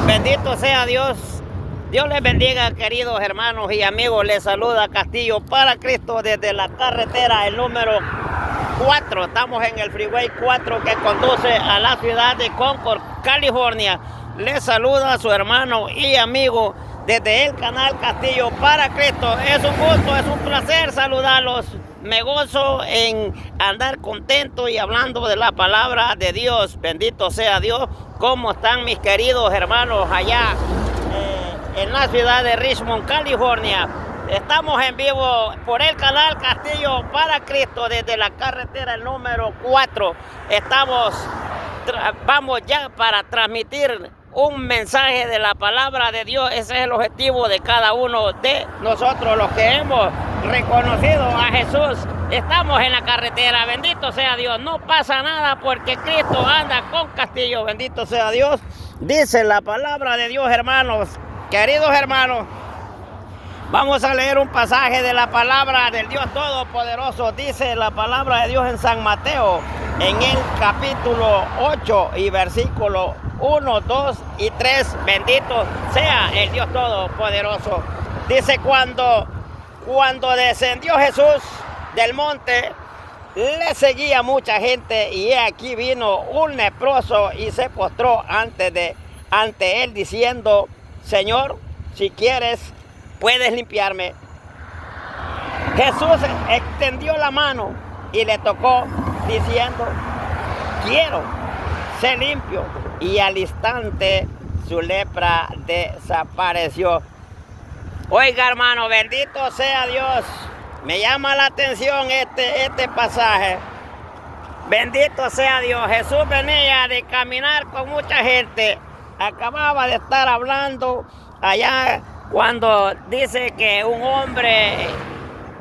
Bendito sea Dios. Dios les bendiga, queridos hermanos y amigos. Les saluda Castillo para Cristo desde la carretera, el número 4. Estamos en el Freeway 4 que conduce a la ciudad de Concord, California. Les saluda a su hermano y amigo desde el canal Castillo para Cristo. Es un gusto, es un placer saludarlos. Me gozo en andar contento y hablando de la palabra de Dios. Bendito sea Dios. ¿Cómo están mis queridos hermanos allá en la ciudad de Richmond, California? Estamos en vivo por el canal Castillo para Cristo desde la carretera el número 4. Vamos ya para transmitir un mensaje de la palabra de Dios. Ese es el objetivo de cada uno de nosotros, los que hemos reconocido a Jesús. Estamos en la carretera, bendito sea Dios. No pasa nada porque Cristo anda con Castillo, bendito sea Dios. Dice la palabra de Dios, hermanos, queridos hermanos. Vamos a leer un pasaje de la palabra del Dios Todopoderoso. Dice la palabra de Dios en San Mateo, en el capítulo 8 y versículo 1, 2 y 3. Bendito sea el Dios Todopoderoso. Dice, cuando descendió Jesús del monte, le seguía mucha gente, y aquí vino un leproso y se postró ante él diciendo: Señor, si quieres, puedes limpiarme. Jesús extendió la mano y le tocó diciendo: quiero, sé limpio. Y al instante su lepra desapareció. Oiga, hermano, bendito sea Dios. Me llama la atención este pasaje. Bendito sea Dios. Jesús venía de caminar con mucha gente. Acababa de estar hablando allá cuando dice que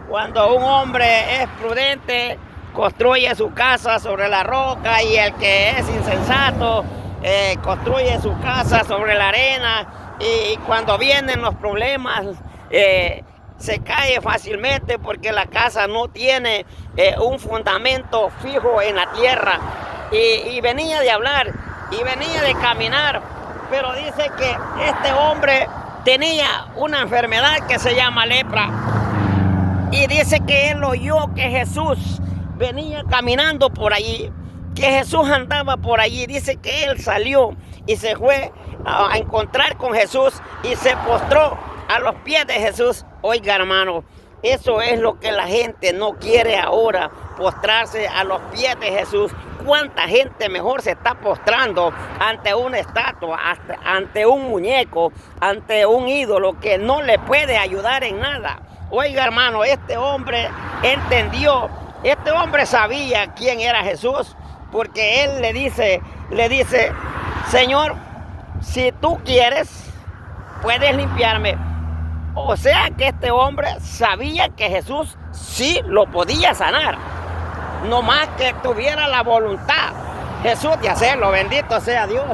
cuando un hombre es prudente, construye su casa sobre la roca, y el que es insensato construye su casa sobre la arena, y cuando vienen los problemas se cae fácilmente porque la casa no tiene un fundamento fijo en la tierra. Y venía de hablar y venía de caminar, pero dice que este hombre tenía una enfermedad que se llama lepra, y dice que él oyó que Jesús venía caminando por allí, que Jesús andaba por allí. Dice que él salió y se fue a encontrar con Jesús y se postró a los pies de Jesús. Oiga, hermano, eso es lo que la gente no quiere ahora, postrarse a los pies de Jesús. ¿Cuánta gente mejor se está postrando ante una estatua, ante un muñeco, ante un ídolo que no le puede ayudar en nada? Oiga, hermano, este hombre entendió, este hombre sabía quién era Jesús, porque él le dice, Señor, si tú quieres, puedes limpiarme. O sea que este hombre sabía que Jesús sí lo podía sanar, no más que tuviera la voluntad Jesús de hacerlo, bendito sea Dios.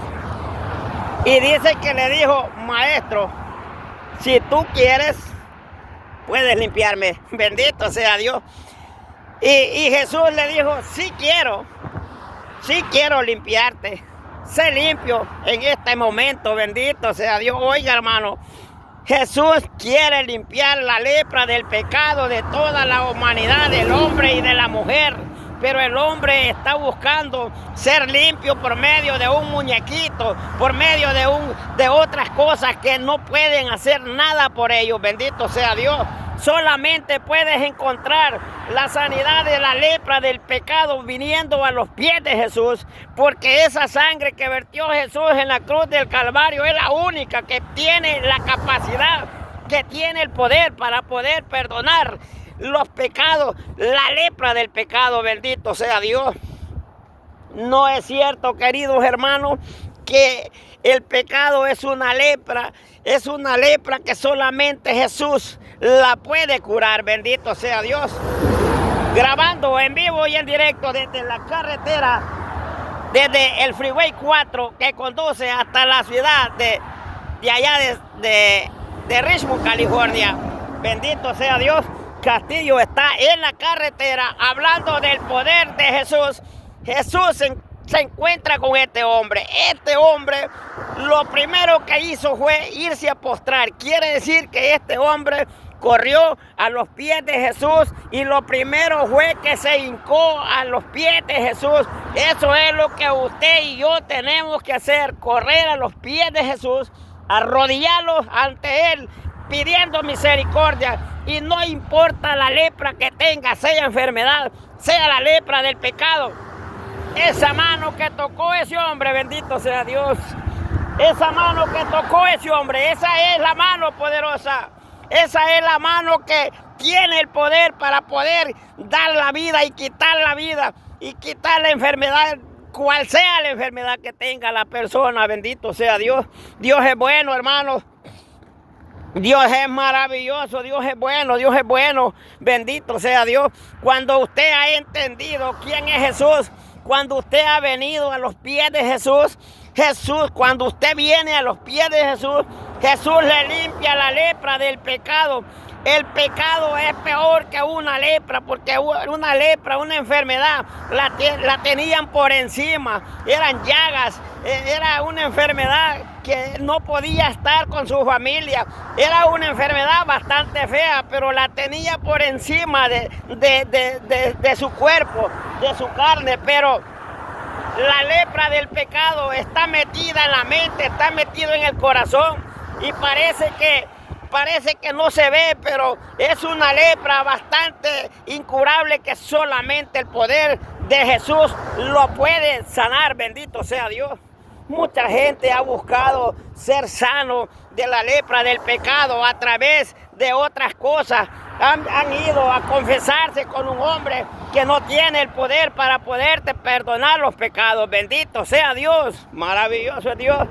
Y dice que le dijo: Maestro, si tú quieres, puedes limpiarme, bendito sea Dios. Y Jesús le dijo: sí quiero limpiarte, sé limpio en este momento, bendito sea Dios. Oiga, hermano, Jesús quiere limpiar la lepra del pecado de toda la humanidad, del hombre y de la mujer. Pero el hombre está buscando ser limpio por medio de un muñequito, por medio de otras cosas que no pueden hacer nada por ellos, bendito sea Dios. Solamente puedes encontrar la sanidad de la lepra del pecado viniendo a los pies de Jesús, porque esa sangre que vertió Jesús en la cruz del Calvario es la única que tiene la capacidad, que tiene el poder para poder perdonar los pecados, la lepra del pecado, bendito sea Dios. No es cierto, queridos hermanos, que el pecado es una lepra que solamente Jesús la puede curar, bendito sea Dios. Grabando en vivo y en directo desde la carretera, desde el Freeway 4 que conduce hasta la ciudad de allá de Richmond, California. Bendito sea Dios. Castillo está en la carretera hablando del poder de Jesús. Jesús se encuentra con este hombre. Este hombre lo primero que hizo fue irse a postrar. Quiere decir que este hombre corrió a los pies de Jesús y lo primero fue que se hincó a los pies de Jesús. Eso es lo que usted y yo tenemos que hacer, correr a los pies de Jesús, arrodillarlos ante Él, pidiendo misericordia. Y no importa la lepra que tenga, sea enfermedad, sea la lepra del pecado. Esa mano que tocó ese hombre, bendito sea Dios. Esa mano que tocó ese hombre, esa es la mano poderosa. Esa es la mano que tiene el poder para poder dar la vida y quitar la vida y quitar la enfermedad, cual sea la enfermedad que tenga la persona, bendito sea Dios. Dios es bueno, hermanos. Dios es maravilloso, Dios es bueno, bendito sea Dios. Cuando usted ha entendido quién es Jesús, cuando usted ha venido a los pies de Jesús, cuando usted viene a los pies de Jesús, Jesús le limpia la lepra del pecado. El pecado es peor que una lepra, porque una lepra, una enfermedad, la tenían por encima, eran llagas, era una enfermedad que no podía estar con su familia, era una enfermedad bastante fea, pero la tenía por encima de su cuerpo, de su carne. Pero la lepra del pecado está metida en la mente, está metida en el corazón y parece que no se ve, pero es una lepra bastante incurable que solamente el poder de Jesús lo puede sanar, bendito sea Dios. Mucha gente ha buscado ser sano de la lepra del pecado a través de otras cosas. Han ido a confesarse con un hombre que no tiene el poder para poderte perdonar los pecados. Bendito sea Dios, maravilloso es Dios.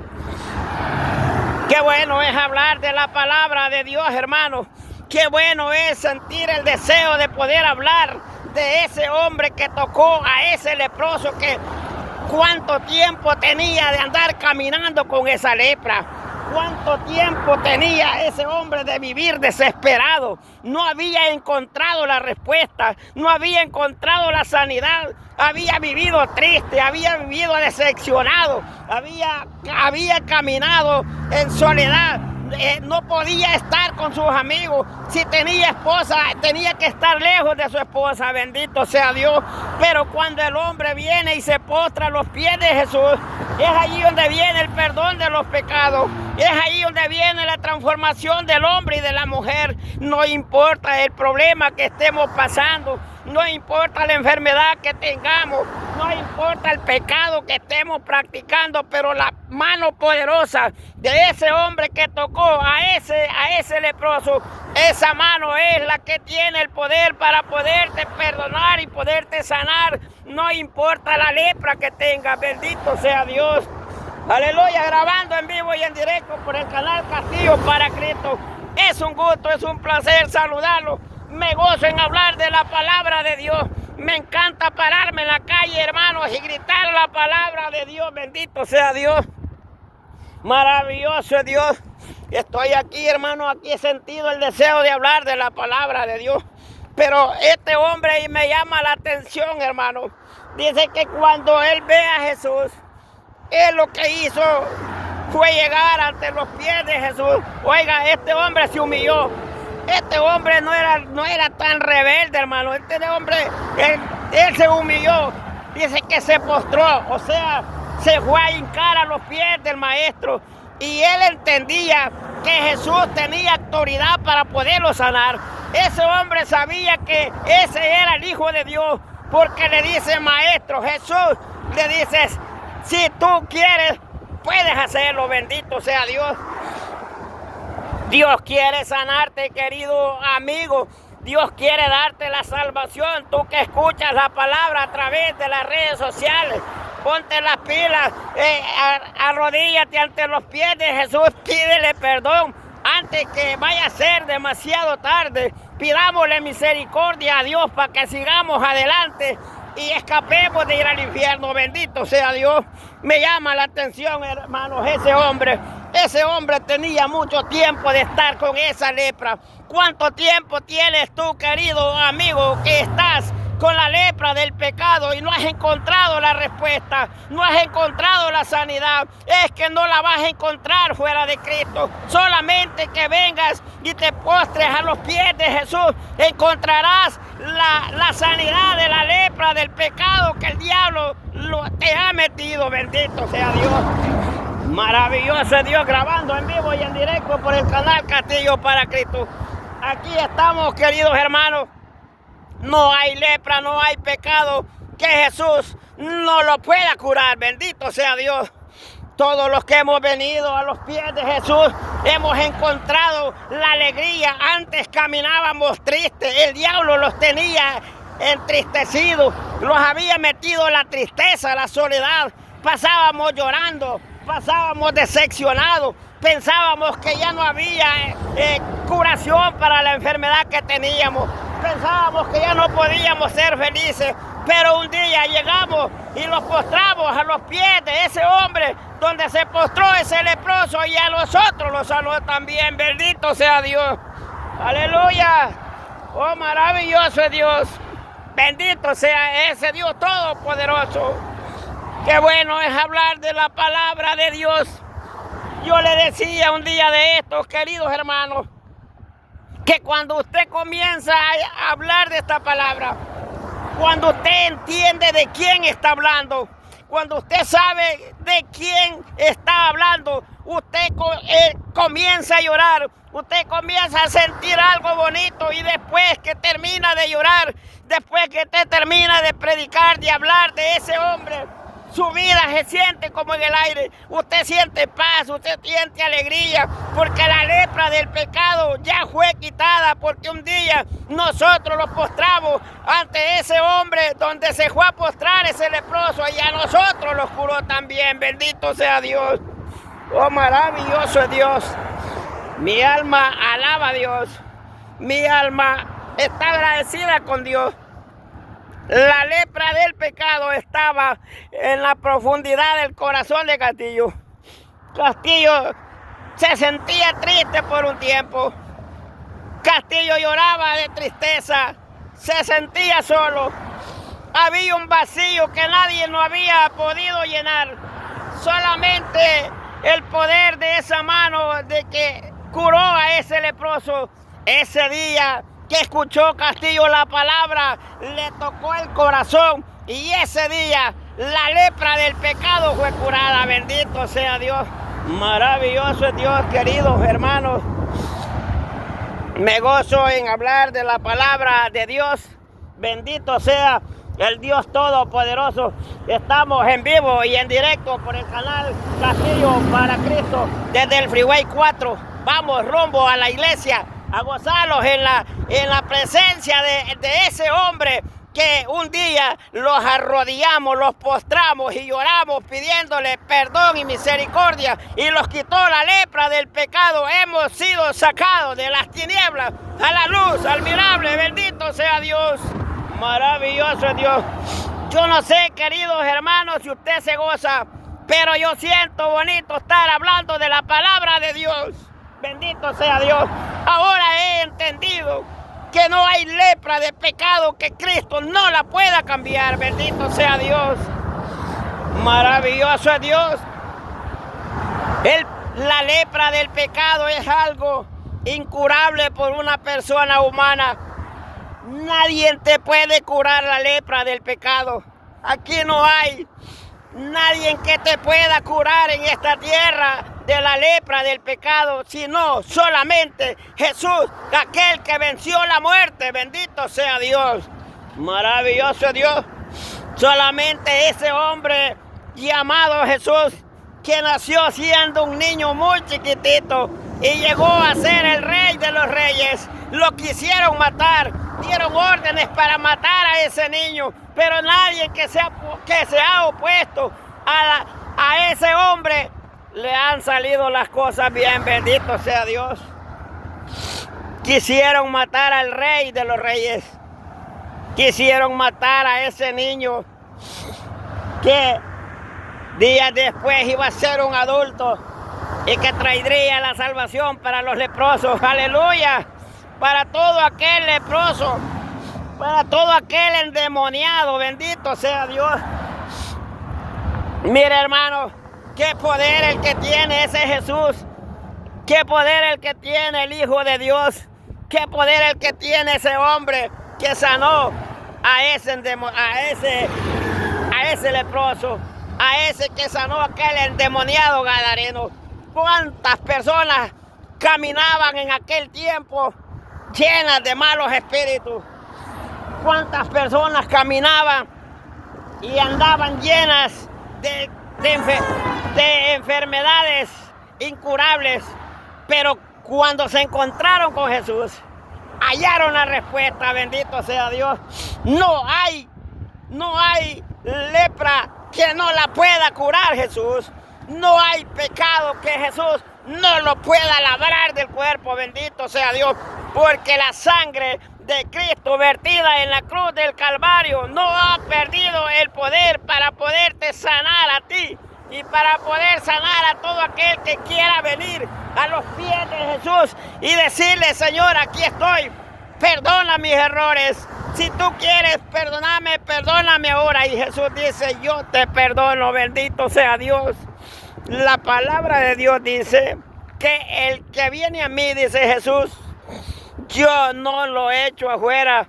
Qué bueno es hablar de la palabra de Dios, hermanos. Qué bueno es sentir el deseo de poder hablar de ese hombre que tocó a ese leproso, que cuánto tiempo tenía de andar caminando con esa lepra. ¿Cuánto tiempo tenía ese hombre de vivir desesperado? No había encontrado la respuesta, no había encontrado la sanidad. Había vivido triste, había vivido decepcionado, había caminado en soledad. No podía estar con sus amigos. Si tenía esposa, tenía que estar lejos de su esposa, bendito sea Dios. Pero cuando el hombre viene y se postra a los pies de Jesús, es allí donde viene el perdón de los pecados. Es ahí donde viene la transformación del hombre y de la mujer. No importa el problema que estemos pasando, no importa la enfermedad que tengamos, no importa el pecado que estemos practicando, pero la mano poderosa de ese hombre que tocó a ese leproso, esa mano es la que tiene el poder para poderte perdonar y poderte sanar. No importa la lepra que tengas, bendito sea Dios. Aleluya, grabando en vivo y en directo por el canal Castillo para Cristo. Es un gusto, es un placer saludarlo. Me gozo en hablar de la palabra de Dios. Me encanta pararme en la calle, hermanos, y gritar la palabra de Dios. Bendito sea Dios. Maravilloso es Dios. Estoy aquí, hermano, aquí he sentido el deseo de hablar de la palabra de Dios. Pero este hombre me llama la atención, hermano. Dice que cuando él ve a Jesús, él lo que hizo fue llegar ante los pies de Jesús. Oiga, este hombre se humilló. Este hombre no era tan rebelde, hermano. Este hombre, él se humilló. Dice que se postró, o sea, se fue a hincar a los pies del maestro. Y él entendía que Jesús tenía autoridad para poderlo sanar. Ese hombre sabía que ese era el Hijo de Dios, porque le dice, maestro, Jesús, le dices, si tú quieres, puedes hacerlo, bendito sea Dios. Dios quiere sanarte, querido amigo. Dios quiere darte la salvación. Tú que escuchas la palabra a través de las redes sociales, ponte las pilas, arrodíllate ante los pies de Jesús, pídele perdón antes que vaya a ser demasiado tarde. Pidámosle misericordia a Dios para que sigamos adelante y escapemos de ir al infierno, bendito sea Dios. Me llama la atención, hermanos, ese hombre tenía mucho tiempo de estar con esa lepra. ¿Cuánto tiempo tienes tú, querido amigo, que estás con la lepra del pecado y no has encontrado la respuesta, no has encontrado la sanidad, es que no la vas a encontrar fuera de Cristo. Solamente que vengas y te postres a los pies de Jesús, encontrarás la sanidad de la lepra del pecado que el diablo te ha metido. Bendito sea Dios. Maravilloso es Dios, grabando en vivo y en directo por el canal Castillo para Cristo. Aquí estamos, queridos hermanos. No hay lepra, no hay pecado que Jesús no lo pueda curar. Bendito sea Dios. Todos los que hemos venido a los pies de Jesús hemos encontrado la alegría. Antes caminábamos tristes, el diablo los tenía entristecidos, los había metido la tristeza, la soledad. Pasábamos llorando, pasábamos decepcionados, pensábamos que ya no había curación para la enfermedad que teníamos. Pensábamos que ya no podíamos ser felices, pero un día llegamos y nos postramos a los pies de ese hombre donde se postró ese leproso y a nosotros los sanó también. Bendito sea Dios. Aleluya. Oh, maravilloso es Dios. Bendito sea ese Dios todopoderoso. Qué bueno es hablar de la palabra de Dios. Yo le decía un día de estos, queridos hermanos, que cuando usted comienza a hablar de esta palabra, cuando usted entiende de quién está hablando, cuando usted sabe de quién está hablando, usted comienza a llorar, usted comienza a sentir algo bonito y después que termina de llorar, después que usted termina de predicar, de hablar de ese hombre, su vida se siente como en el aire. Usted siente paz, usted siente alegría, porque la lepra del pecado ya fue quitada, porque un día nosotros los postramos ante ese hombre donde se fue a postrar ese leproso y a nosotros los curó también. Bendito sea Dios. Oh, maravilloso es Dios. Mi alma alaba a Dios. Mi alma está agradecida con Dios. La lepra del pecado estaba en la profundidad del corazón de Castillo. Castillo se sentía triste por un tiempo. Castillo lloraba de tristeza, se sentía solo. Había un vacío que nadie no había podido llenar. Solamente el poder de esa mano de que curó a ese leproso ese día que escuchó Castillo la palabra, le tocó el corazón y ese día la lepra del pecado fue curada. Bendito sea Dios. Maravilloso es Dios, queridos hermanos. Me gozo en hablar de la palabra de Dios. Bendito sea el Dios Todopoderoso. Estamos en vivo y en directo por el canal Castillo para Cristo desde el Freeway 4. Vamos rumbo a la iglesia a gozarlos en la presencia de ese hombre que un día los arrodillamos, los postramos y lloramos pidiéndole perdón y misericordia y los quitó la lepra del pecado. Hemos sido sacados de las tinieblas a la luz admirable. Bendito sea Dios. Maravilloso es Dios. Yo no sé, queridos hermanos, si usted se goza, pero yo siento bonito estar hablando de la palabra de Dios. Bendito sea Dios. Ahora he entendido que no hay lepra de pecado que Cristo no la pueda cambiar. Bendito sea Dios. Maravilloso es Dios. La lepra del pecado es algo incurable por una persona humana. Nadie te puede curar la lepra del pecado. Aquí no hay nadie que te pueda curar en esta tierra de la lepra del pecado, sino solamente Jesús, aquel que venció la muerte. Bendito sea Dios. Maravilloso Dios. Solamente ese hombre llamado Jesús, que nació siendo un niño muy chiquitito y llegó a ser el rey de los reyes, lo quisieron matar, dieron órdenes para matar a ese niño, pero nadie que se ha opuesto a ese hombre, le han salido las cosas bien. Bendito sea Dios. Quisieron matar al rey de los reyes, quisieron matar a ese niño que días después iba a ser un adulto y que traería la salvación para los leprosos. Aleluya. Para todo aquel leproso para todo aquel endemoniado, bendito sea Dios. Mire, hermano, qué poder el que tiene ese Jesús, qué poder el que tiene el Hijo de Dios, qué poder el que tiene ese hombre que sanó a ese leproso, a ese que sanó aquel endemoniado gadareno. ¿Cuántas personas caminaban en aquel tiempo llenas de malos espíritus? ¿Cuántas personas caminaban y andaban llenas de enfermedades incurables? Pero cuando se encontraron con Jesús, hallaron la respuesta, bendito sea Dios. No hay lepra que no la pueda curar Jesús. No hay pecado que Jesús no lo pueda labrar del cuerpo, bendito sea Dios. Porque la sangre de Cristo vertida en la cruz del Calvario no ha perdido el poder para poderte sanar a ti y para poder sanar a todo aquel que quiera venir a los pies de Jesús y decirle: Señor, aquí estoy, perdona mis errores. Si tú quieres perdonarme, perdóname ahora. Y Jesús dice: yo te perdono, bendito sea Dios. La palabra de Dios dice que el que viene a mí, dice Jesús, yo no lo echo afuera.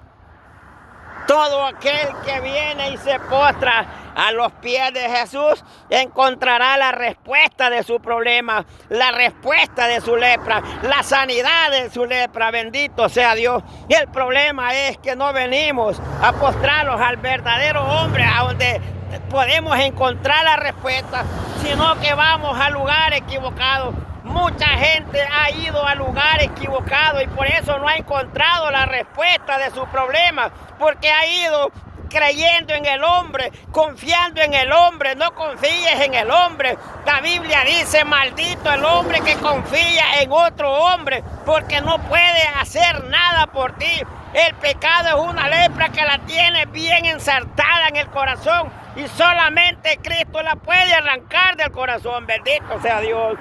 Todo aquel que viene y se postra a los pies de Jesús encontrará la respuesta de su problema, la respuesta de su lepra, la sanidad de su lepra, bendito sea Dios. Y el problema es que no venimos a postrarlos al verdadero hombre, a donde podemos encontrar la respuesta, sino que vamos a lugares equivocados. Mucha gente ha ido a lugares equivocados y por eso no ha encontrado la respuesta de su problema, porque ha ido creyendo en el hombre, confiando en el hombre. No confíes en el hombre. La Biblia dice: maldito el hombre que confía en otro hombre, porque no puede hacer nada por ti. El pecado es una lepra que la tiene bien ensartada en el corazón y solamente Cristo la puede arrancar del corazón. Bendito sea Dios.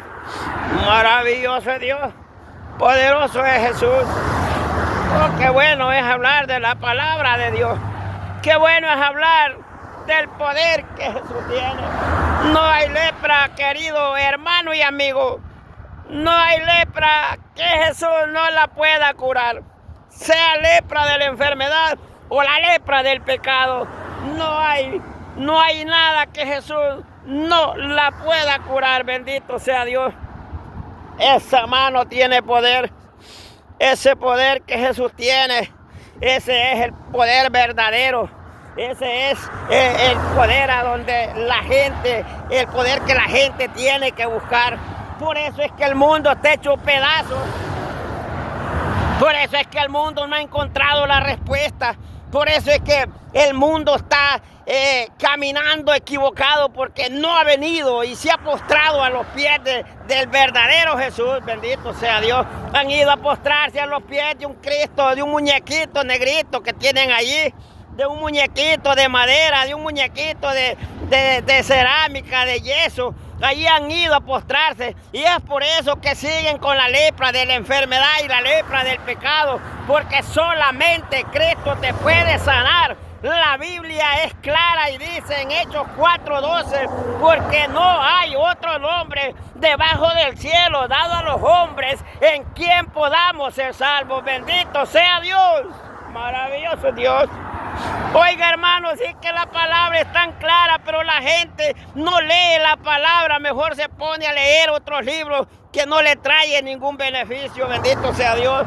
Maravilloso es Dios, poderoso es Jesús. Oh, qué bueno es hablar de la palabra de Dios. Qué bueno es hablar del poder que Jesús tiene. No hay lepra, querido hermano y amigo. No hay lepra que Jesús no la pueda curar. Sea lepra de la enfermedad o la lepra del pecado. No hay nada que Jesús no la pueda curar, bendito sea Dios. Esa mano tiene poder. Ese poder que Jesús tiene, ese es el poder verdadero. Ese es el poder a donde la gente, el poder que la gente tiene que buscar. Por eso es que el mundo está hecho pedazos. Por eso es que el mundo no ha encontrado la respuesta. Por eso es que el mundo está caminando equivocado, porque no ha venido y se ha postrado a los pies del verdadero Jesús, bendito sea Dios. Han ido a postrarse a los pies de un Cristo, de un muñequito negrito que tienen allí, de un muñequito de madera, de un muñequito de cerámica, de yeso. Allí han ido a postrarse y es por eso que siguen con la lepra de la enfermedad y la lepra del pecado, porque solamente Cristo te puede sanar. La Biblia es clara y dice en Hechos 4:12, porque no hay otro nombre debajo del cielo dado a los hombres en quien podamos ser salvos. Bendito sea Dios, maravilloso Dios. Oiga, hermano, sí que la palabra es tan clara, pero la gente no lee la palabra, mejor se pone a leer otros libros que no le traen ningún beneficio, bendito sea Dios.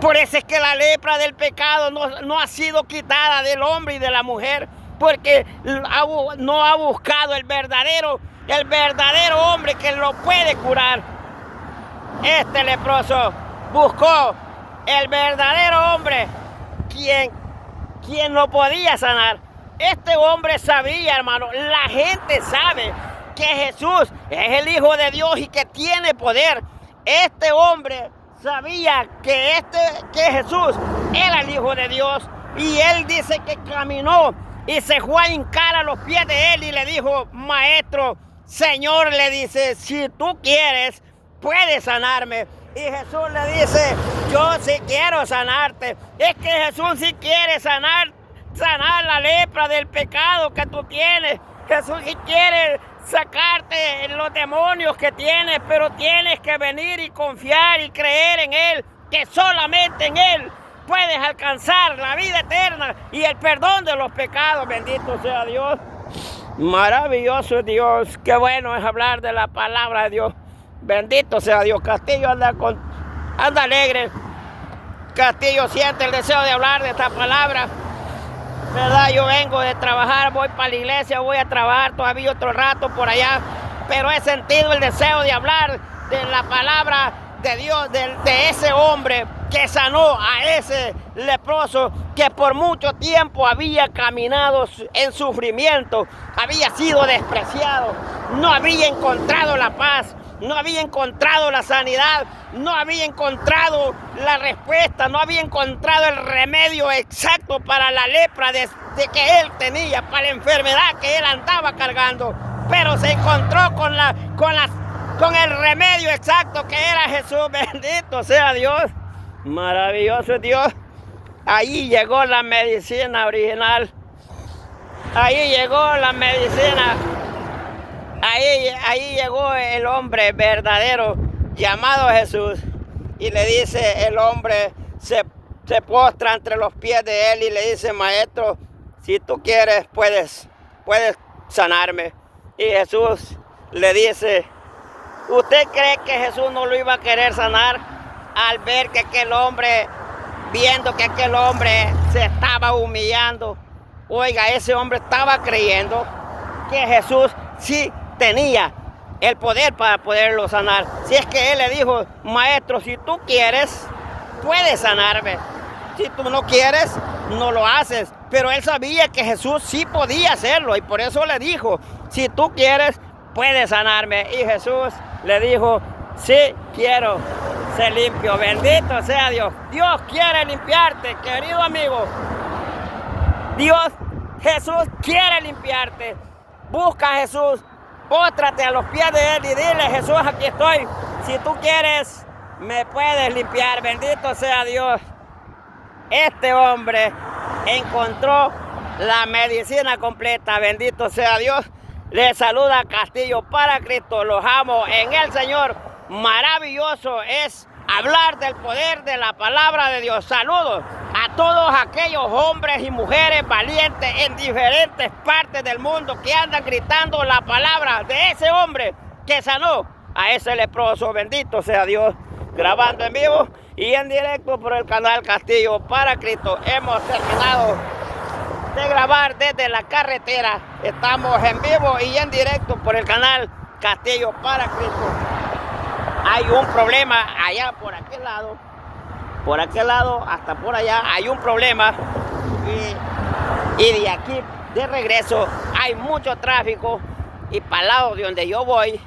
Por eso es que la lepra del pecado no ha sido quitada del hombre y de la mujer, porque no ha buscado el verdadero hombre que lo puede curar. Este leproso buscó el verdadero hombre, quien lo podía sanar. Este hombre sabía, hermano, la gente sabe que Jesús es el Hijo de Dios y que tiene poder. Este hombre sabía que Jesús era el Hijo de Dios, y él dice que caminó y se fue a hincar a los pies de él y le dijo: Maestro, Señor, le dice, si tú quieres, puedes sanarme. Y Jesús le dice, yo sí quiero sanarte. Es que Jesús sí quiere sanar la lepra del pecado que tú tienes. Jesús sí quiere sacarte los demonios que tienes, pero tienes que venir y confiar y creer en Él, que solamente en Él puedes alcanzar la vida eterna y el perdón de los pecados. Bendito sea Dios. Maravilloso Dios. Qué bueno es hablar de la palabra de Dios. Bendito sea Dios. Castillo anda alegre. Castillo siente el deseo de hablar de esta palabra. ¿Verdad? Yo vengo de trabajar, voy para la iglesia, voy a trabajar todavía otro rato por allá. Pero he sentido el deseo de hablar de la palabra de Dios, de ese hombre que sanó a ese leproso que por mucho tiempo había caminado en sufrimiento, había sido despreciado, no había encontrado la paz, no había encontrado la sanidad, no había encontrado la respuesta, no había encontrado el remedio exacto para la lepra de que él tenía, para la enfermedad que él andaba cargando, pero se encontró con el remedio exacto que era Jesús. Bendito sea Dios. Maravilloso es Dios. Ahí llegó la medicina original. Ahí llegó la medicina. Ahí llegó el hombre verdadero llamado Jesús. Y le dice, el hombre se postra entre los pies de él y le dice, maestro, si tú quieres, puedes sanarme. Y Jesús le dice, ¿usted cree que Jesús no lo iba a querer sanar al ver que aquel hombre, viendo que aquel hombre se estaba humillando? Oiga, ese hombre estaba creyendo que Jesús sí tenía el poder para poderlo sanar. Si es que él le dijo, maestro, si tú quieres, puedes sanarme. Si tú no quieres, no lo haces. Pero él sabía que Jesús sí podía hacerlo y por eso le dijo, si tú quieres, puedes sanarme. Y Jesús le dijo, sí quiero ser limpio. Bendito sea Dios. Dios quiere limpiarte, querido amigo. Jesús quiere limpiarte. Busca a Jesús, póstrate a los pies de Él y dile, Jesús, aquí estoy. Si tú quieres, me puedes limpiar. Bendito sea Dios. Este hombre encontró la medicina completa. Bendito sea Dios. Le saluda Castillo para Cristo. Los amo en el Señor. Maravilloso es hablar del poder de la palabra de Dios. Saludos a todos aquellos hombres y mujeres valientes en diferentes partes del mundo que andan gritando la palabra de ese hombre que sanó a ese leproso. Bendito sea Dios. Grabando en vivo y en directo por el canal Castillo para Cristo. Hemos terminado de grabar desde la carretera. Estamos en vivo y en directo por el canal Castillo para Cristo. Hay un problema allá por aquel lado hasta por allá hay un problema y de aquí de regreso hay mucho tráfico y para el lado de donde yo voy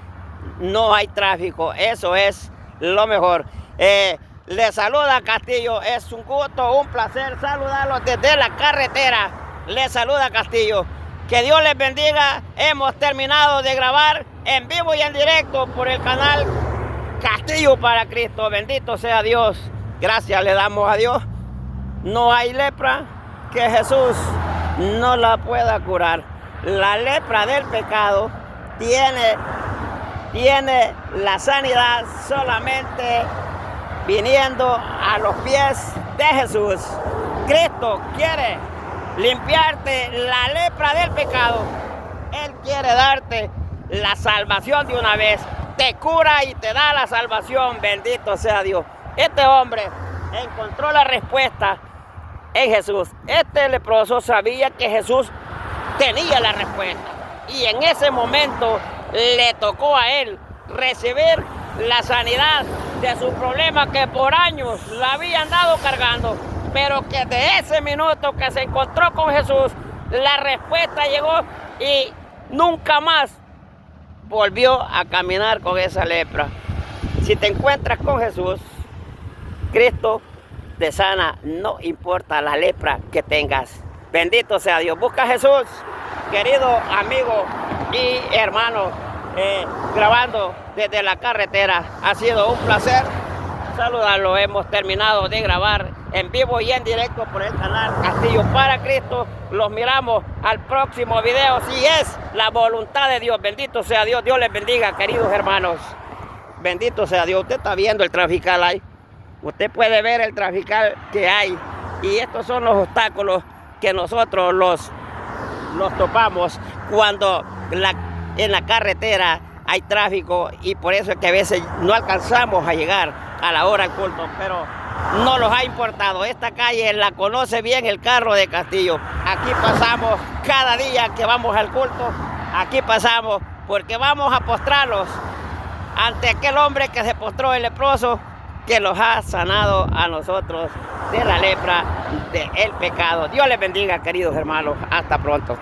no hay tráfico. Eso es lo mejor. Le saluda Castillo, es un gusto, un placer saludarlos desde la carretera. Le saluda Castillo. Que Dios les bendiga. Hemos terminado de grabar en vivo y en directo por el canal Castillo para Cristo. Bendito sea Dios. Gracias le damos a Dios. No hay lepra que Jesús no la pueda curar. La lepra del pecado tiene la sanidad solamente viniendo a los pies de Jesús. Cristo quiere limpiarte la lepra del pecado. Él quiere darte la salvación de una vez. Te cura y te da la salvación. Bendito sea Dios. Este hombre encontró la respuesta en Jesús. Este leproso sabía que Jesús tenía la respuesta. Y en ese momento le tocó a él recibir la sanidad de su problema que por años la habían dado cargando, pero que de ese minuto que se encontró con Jesús, la respuesta llegó y nunca más volvió a caminar con esa lepra. Si te encuentras con Jesús, Cristo te sana, no importa la lepra que tengas. Bendito sea Dios. Busca a Jesús, querido amigo y hermano, grabando desde la carretera. Ha sido un placer saludarlo. Hemos terminado de grabar en vivo y en directo por el canal Castillo para Cristo. Los miramos al próximo video, si es la voluntad de Dios. Bendito sea Dios. Dios les bendiga, queridos hermanos. Bendito sea Dios. Usted está viendo el trafical ahí. Usted puede ver el trafical que hay. Y estos son los obstáculos que nosotros los topamos cuando en la carretera hay tráfico, y por eso es que a veces no alcanzamos a llegar a la hora del culto, pero no los ha importado. Esta calle la conoce bien el carro de Castillo. Aquí pasamos cada día que vamos al culto. Aquí pasamos porque vamos a postrarlos ante aquel hombre que se postró, el leproso, que los ha sanado a nosotros de la lepra, del pecado. Dios les bendiga, queridos hermanos. Hasta pronto.